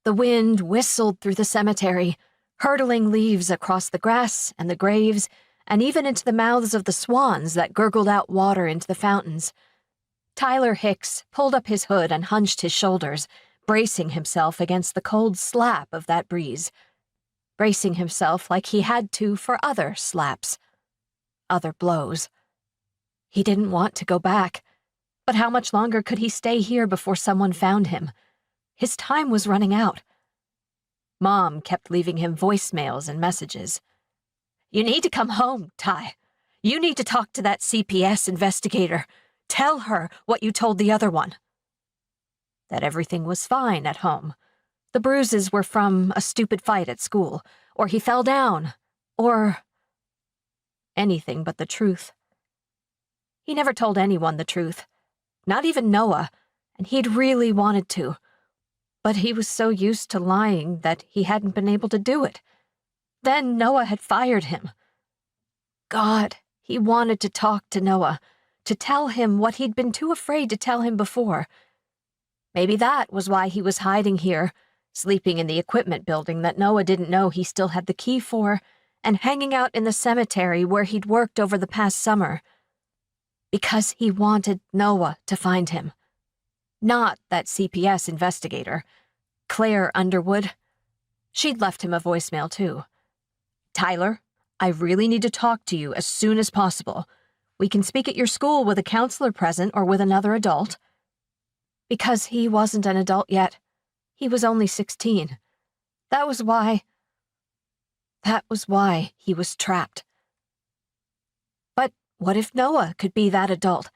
The wind whistled through the cemetery, hurtling leaves across the grass and the graves, and even into the mouths of the swans that gurgled out water into the fountains. Tyler Hicks pulled up his hood and hunched his shoulders, bracing himself against the cold slap of that breeze. Bracing himself like he had to for other slaps. Other blows. He didn't want to go back, but how much longer could he stay here before someone found him? His time was running out. Mom kept leaving him voicemails and messages. "You need to come home, Ty. You need to talk to that CPS investigator. Tell her what you told the other one." That everything was fine at home. The bruises were from a stupid fight at school, or he fell down, or anything but the truth. He never told anyone the truth, not even Noah, and he'd really wanted to. But he was so used to lying that he hadn't been able to do it. Then Noah had fired him. God, he wanted to talk to Noah, to tell him what he'd been too afraid to tell him before. Maybe that was why he was hiding here, sleeping in the equipment building that Noah didn't know he still had the key for, and hanging out in the cemetery where he'd worked over the past summer. Because he wanted Noah to find him. Not that CPS investigator, Clare Underwood. She'd left him a voicemail, too. "Tyler, I really need to talk to you as soon as possible. We can speak at your school with a counselor present or with another adult." Because he wasn't an adult yet. He was only 16. That was why he was trapped. But what if Noah could be that adult?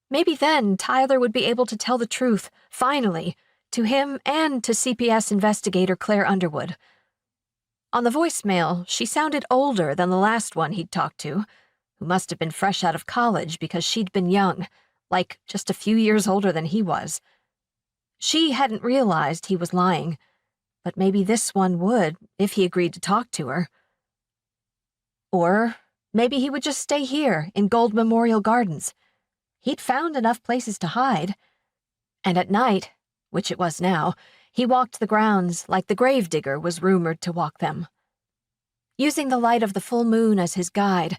Maybe then Tyler would be able to tell the truth, finally, to him and to CPS investigator Clare Underwood. On the voicemail, she sounded older than the last one he'd talked to, who must have been fresh out of college because she'd been young, like just a few years older than he was. She hadn't realized he was lying, but maybe this one would if he agreed to talk to her. Or maybe he would just stay here in Gold Memorial Gardens. He'd found enough places to hide. And at night, which it was now, he walked the grounds like the gravedigger was rumored to walk them. Using the light of the full moon as his guide,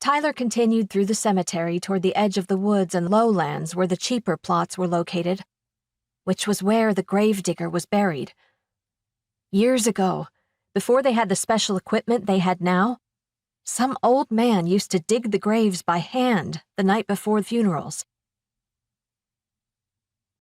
Tyler continued through the cemetery toward the edge of the woods and lowlands where the cheaper plots were located, which was where the gravedigger was buried. Years ago, before they had the special equipment they had now, some old man used to dig the graves by hand the night before funerals.